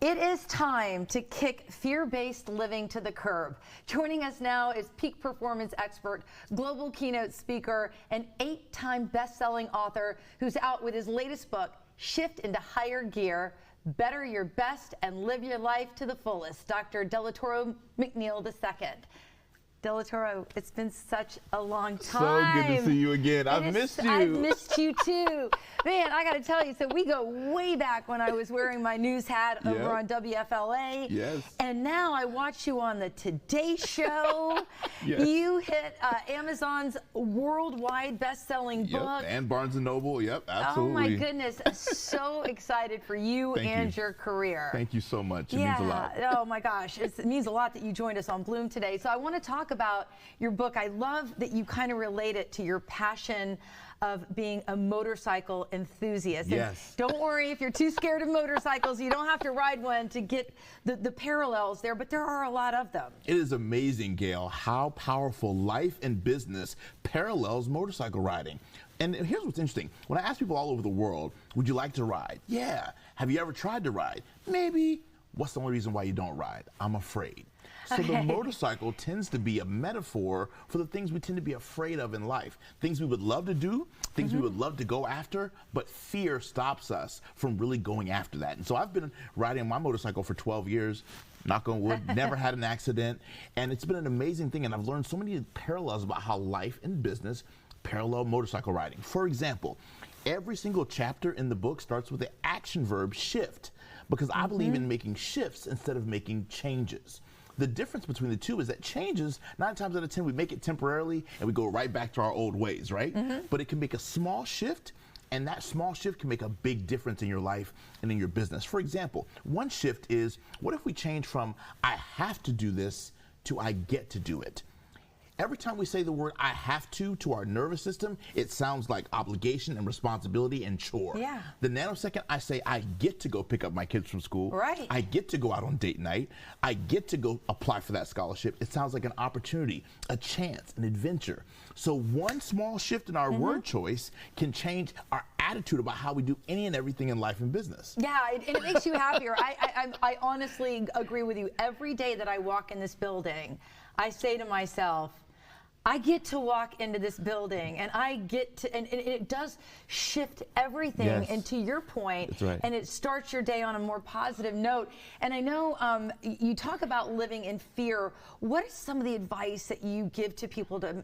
It is time to kick fear-based living to the curb. Joining us now is peak performance expert, global keynote speaker, and 8-time best-selling author who's out with his latest book, Shift into Higher Gear, Better Your Best and Live Your Life to the Fullest, Dr. Delatorro McNeil II. Delatorro, it's been such a long time. So good to see you again. I've missed you. I've missed you too. Man, I got to tell you, so we go way back when I was wearing my news hat over on WFLA. Yes. And now I watch you on the Today Show. Yes. You hit Amazon's worldwide best-selling book. And Barnes & Noble. Yep, absolutely. Oh my goodness. So excited for you and your career. Thank you so much. It means a lot. Oh my gosh. It means a lot that you joined us on Bloom today. So I want to talk about your book. I love that you kind of relate it to your passion of being a motorcycle enthusiast. Yes. And don't worry if you're too scared of motorcycles, you don't have to ride one to get the parallels there, but there are a lot of them. It is amazing, Gail, how powerful life and business parallels motorcycle riding. And here's what's interesting. When I ask people all over the world, would you like to ride? Yeah. Have you ever tried to ride? Maybe. What's the only reason why you don't ride? I'm afraid. So the motorcycle tends to be a metaphor for the things we tend to be afraid of in life. Things we would love to do, things we would love to go after, but fear stops us from really going after that. And so I've been riding my motorcycle for 12 years, knock on wood, never had an accident. And it's been an amazing thing. And I've learned so many parallels about how life and business parallel motorcycle riding. For example, every single chapter in the book starts with the action verb shift, because I believe in making shifts instead of making changes. The difference between the two is that changes, 9 times out of 10, we make it temporarily and we go right back to our old ways, right? But it can make a small shift, and that small shift can make a big difference in your life and in your business. For example, one shift is, what if we change from I have to do this to I get to do it? Every time we say the word I have to our nervous system, it sounds like obligation and responsibility and chore. Yeah. The nanosecond I say I get to go pick up my kids from school, right. I get to go out on date night, I get to go apply for that scholarship, it sounds like an opportunity, a chance, an adventure. So one small shift in our word choice can change our attitude about how we do any and everything in life and business. Yeah, and it makes you happier. I honestly agree with you. Every day that I walk in this building, I say to myself, I get to walk into this building, and I get to, and it does shift everything. Yes. And to your point, That's right. And it starts your day on a more positive note. And I know you talk about living in fear. What is some of the advice that you give to people to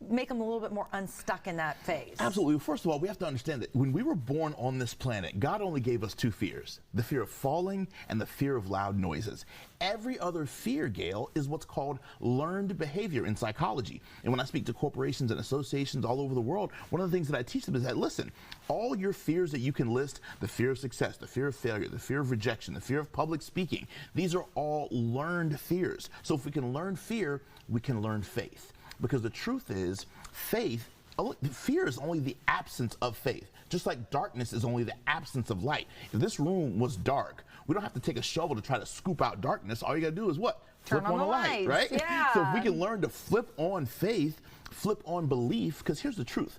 make them a little bit more unstuck in that phase? Absolutely. First of all, we have to understand that when we were born on this planet, God only gave us 2 fears, the fear of falling and the fear of loud noises. Every other fear, Gail, is what's called learned behavior in psychology. And when I speak to corporations and associations all over the world, one of the things that I teach them is that, listen, all your fears that you can list, the fear of success, the fear of failure, the fear of rejection, the fear of public speaking, these are all learned fears. So if we can learn fear, we can learn faith. Because the truth is, fear is only the absence of faith. Just like darkness is only the absence of light. If this room was dark, we don't have to take a shovel to try to scoop out darkness. All you gotta do is what? Turn flip on the light, right? Yeah. So if we can learn to flip on faith, flip on belief, because here's the truth.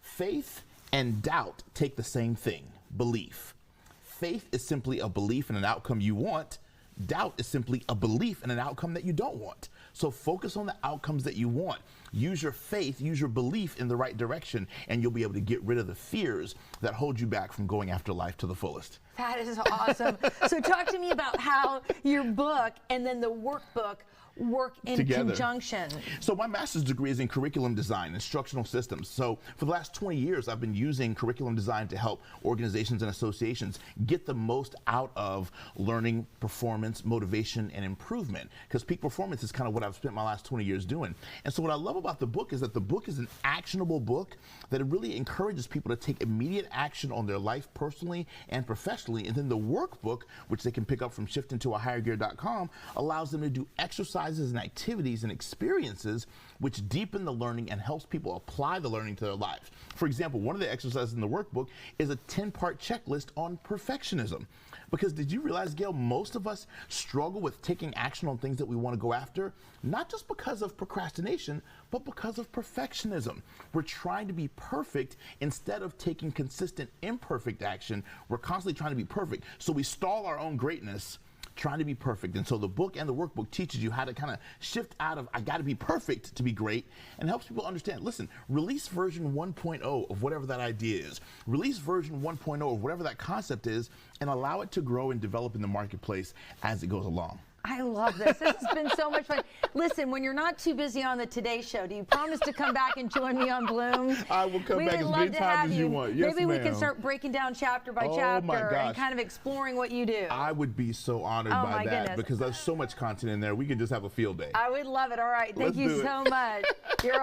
Faith and doubt take the same thing, belief. Faith is simply a belief in an outcome you want. Doubt is simply a belief in an outcome that you don't want. So focus on the outcomes that you want. Use your faith, use your belief in the right direction, and you'll be able to get rid of the fears that hold you back from going after life to the fullest. That is awesome. So talk to me about how your book and then the workbook work in conjunction. So my master's degree is in curriculum design, instructional systems. So for the last 20 years, I've been using curriculum design to help organizations and associations get the most out of learning, performance, motivation, and improvement. Because peak performance is kind of what I've spent my last 20 years doing. And so what I love about the book is that the book is an actionable book that it really encourages people to take immediate action on their life personally and professionally. And then the workbook, which they can pick up from shiftintoahighergear.com, allows them to do exercise exercises and activities and experiences which deepen the learning and helps people apply the learning to their lives. For example, one of the exercises in the workbook is a 10-part checklist on perfectionism. Because did you realize, Gail, most of us struggle with taking action on things that we want to go after, not just because of procrastination, but because of perfectionism. We're trying to be perfect instead of taking consistent, imperfect action. We're constantly trying to be perfect. So we stall our own greatness trying to be perfect. And so the book and the workbook teaches you how to kind of shift out of I got to be perfect to be great, and helps people understand, listen, release version 1.0 of whatever that idea is. Release version 1.0 of whatever that concept is, and allow it to grow and develop in the marketplace as it goes along. I love this. This has been so much fun. Listen, when you're not too busy on the Today Show, do you promise to come back and join me on Bloom? I will come back as many times as you want. Yes, Maybe we ma'am. can start breaking down chapter by chapter and kind of exploring what you do. I would be so honored by that, goodness. because there's so much content in there. We could just have a field day. I would love it. All right. Thank Let's you do it. so much. You're